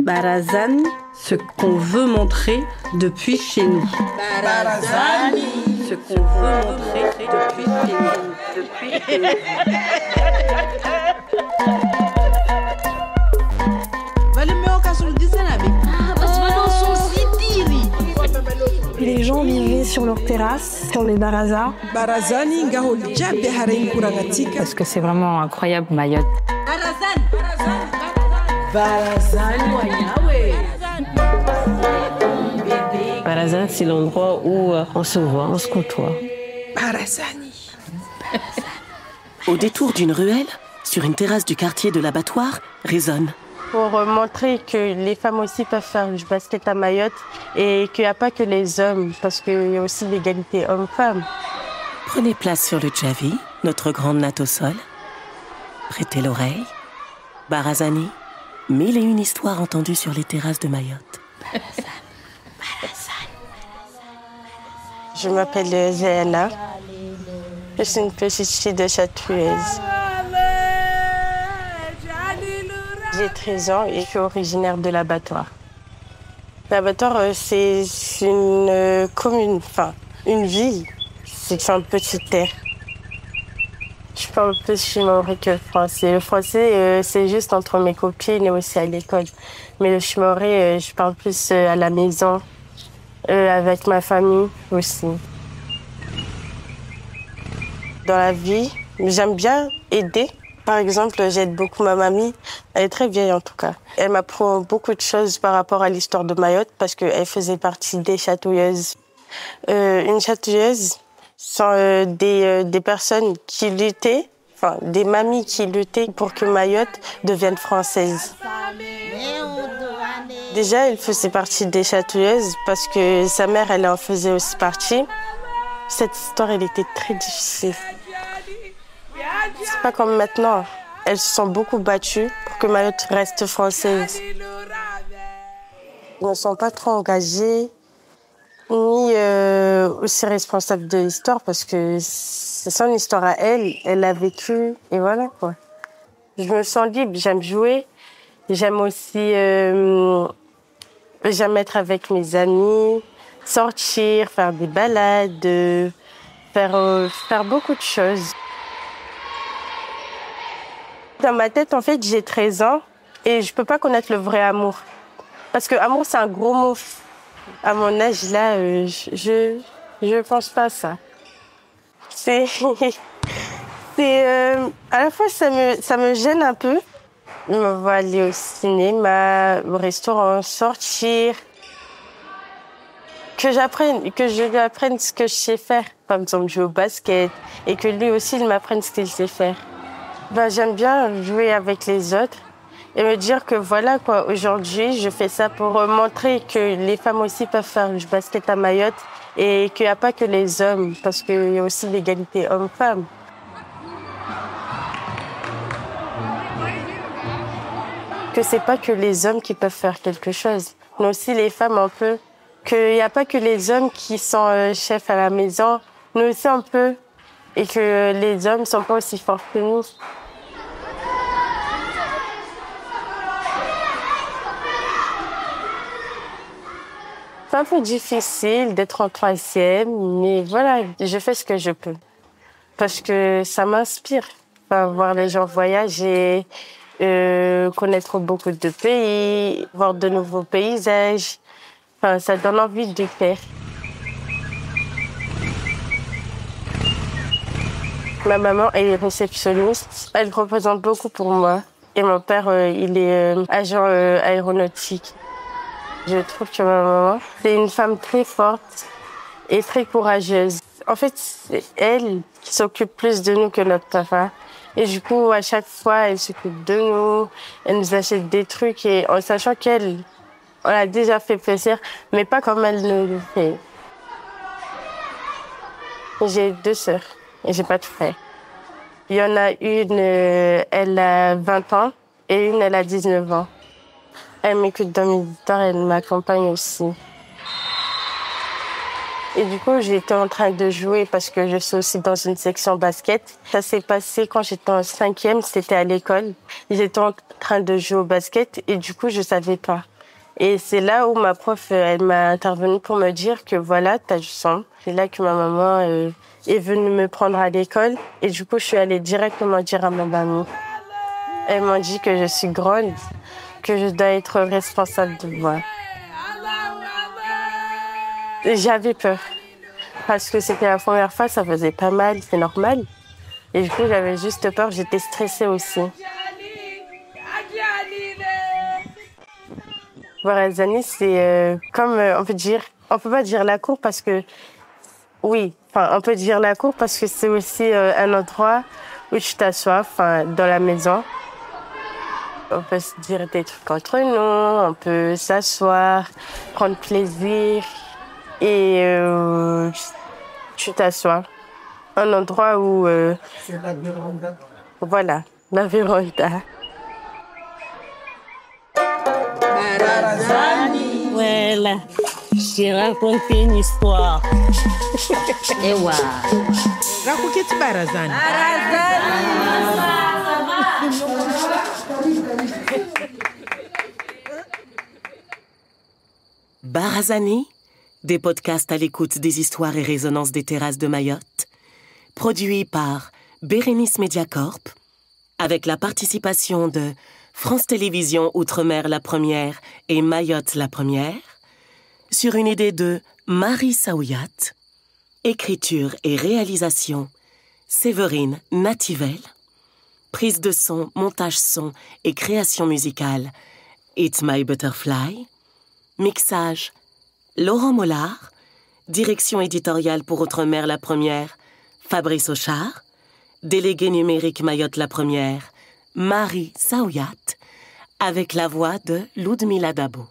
Barazani, ce qu'on veut montrer depuis chez nous. Barazani, ce qu'on veut montrer depuis chez nous. Depuis chez nous. Les gens vivaient sur leurs terrasses, sur les barazas. Parce que c'est vraiment incroyable, Mayotte. Barazan, c'est l'endroit où on se voit, on se côtoie. Au détour d'une ruelle, sur une terrasse du quartier de l'Abattoir, résonne. Pour montrer que les femmes aussi peuvent faire du basket à Mayotte et qu'il n'y a pas que les hommes, parce qu'il y a aussi l'égalité homme-femme. Prenez place sur le Javi, notre grande natte au sol. Prêtez l'oreille. Barazani, 1001 histoires entendues sur les terrasses de Mayotte. Je m'appelle Zéana. Je suis une petite fille de Chatouilleuse. J'ai 13 ans et je suis originaire de l'Abattoir. L'Abattoir, c'est une commune, enfin, une ville. C'est une petite terre. Je parle plus chimoré que le français. Le français, c'est juste entre mes copines et aussi à l'école. Mais le chimoré, je parle plus à la maison, avec ma famille aussi. Dans la vie, j'aime bien aider. Par exemple, j'aide beaucoup ma mamie. Elle est très vieille en tout cas. Elle m'apprend beaucoup de choses par rapport à l'histoire de Mayotte parce qu'elle faisait partie des chatouilleuses. Une chatouilleuse sont des personnes qui luttaient, enfin des mamies qui luttaient pour que Mayotte devienne française. Déjà, elle faisait partie des chatouilleuses parce que sa mère, elle en faisait aussi partie. Cette histoire, elle était très difficile. C'est pas comme maintenant. Elles se sont beaucoup battues pour que Mayotte reste française. Elles ne sont pas trop engagées, ni aussi responsables de l'histoire, parce que c'est son histoire à elle, elle l'a vécu, et voilà quoi. Je me sens libre, j'aime jouer, j'aime aussi j'aime être avec mes amis, sortir, faire des balades, faire beaucoup de choses. Dans ma tête, en fait, j'ai 13 ans et je peux pas connaître le vrai amour. Parce que amour, c'est un gros mot. À mon âge, là, je pense pas à ça. À la fois, ça me gêne un peu. Je me vois aller au cinéma, au restaurant, sortir. Que je lui apprenne ce que je sais faire. Par exemple, jouer au basket et que lui aussi, il m'apprenne ce qu'il sait faire. J'aime bien jouer avec les autres et me dire que voilà quoi, aujourd'hui, je fais ça pour montrer que les femmes aussi peuvent faire du basket à Mayotte et qu'il n'y a pas que les hommes, parce qu'il y a aussi l'égalité homme-femme. Que c'est pas que les hommes qui peuvent faire quelque chose, mais aussi les femmes un peu. Qu'il n'y a pas que les hommes qui sont chefs à la maison, nous aussi un peu. Et que les hommes ne sont pas aussi forts que nous. C'est un peu difficile d'être en troisième, mais voilà, je fais ce que je peux. Parce que ça m'inspire. Enfin, voir les gens voyager, connaître beaucoup de pays, voir de nouveaux paysages. Enfin, ça donne envie de faire. Ma maman est réceptionniste. Elle représente beaucoup pour moi. Et mon père, il est agent aéronautique. Je trouve que ma maman, c'est une femme très forte et très courageuse. En fait, c'est elle qui s'occupe plus de nous que notre papa. Et du coup, à chaque fois, elle s'occupe de nous. Elle nous achète des trucs et en sachant qu'elle, on a déjà fait plaisir, mais pas comme elle nous le fait. J'ai 2 sœurs. Et j'ai pas de frère. Il y en a une, elle a 20 ans et une, elle a 19 ans. Elle m'écoute dans mes histoires, elle m'accompagne aussi. Et du coup, j'étais en train de jouer parce que je suis aussi dans une section basket. Ça s'est passé quand j'étais en 5e, c'était à l'école. J'étais en train de jouer au basket et du coup, je savais pas. Et c'est là où ma prof, elle m'a intervenue pour me dire que voilà, t'as du sang. C'est là que ma maman est venue me prendre à l'école. Et du coup, je suis allée directement dire à ma mamie. Elle m'a dit que je suis grande, que je dois être responsable de moi. Et j'avais peur. Parce que c'était la première fois, ça faisait pas mal, c'est normal. Et du coup, j'avais juste peur, j'étais stressée aussi. Barazani, c'est comme, on peut pas dire la cour parce que, oui, on peut dire la cour parce que c'est aussi un endroit où tu t'assois, dans la maison. On peut se dire des trucs entre nous, on peut s'asseoir, prendre plaisir et tu t'assois. Un endroit où... c'est la véranda. Voilà, la véranda. Voilà, j'ai raconté une histoire. Et waouh. Raconte Barazani. Barazani, des podcasts à l'écoute des histoires et résonances des terrasses de Mayotte, produit par Bérénice Mediacorp, avec la participation de France Télévisions Outre-mer la première et Mayotte la première, sur une idée de Marie Saouyat, écriture et réalisation Séverine Nativel, prise de son, montage son et création musicale It's My Butterfly, mixage Laurent Mollard, direction éditoriale pour Outre-mer la première Fabrice Auchard, délégué numérique Mayotte la première Marie Saouyat, avec la voix de Ludmila Dabo.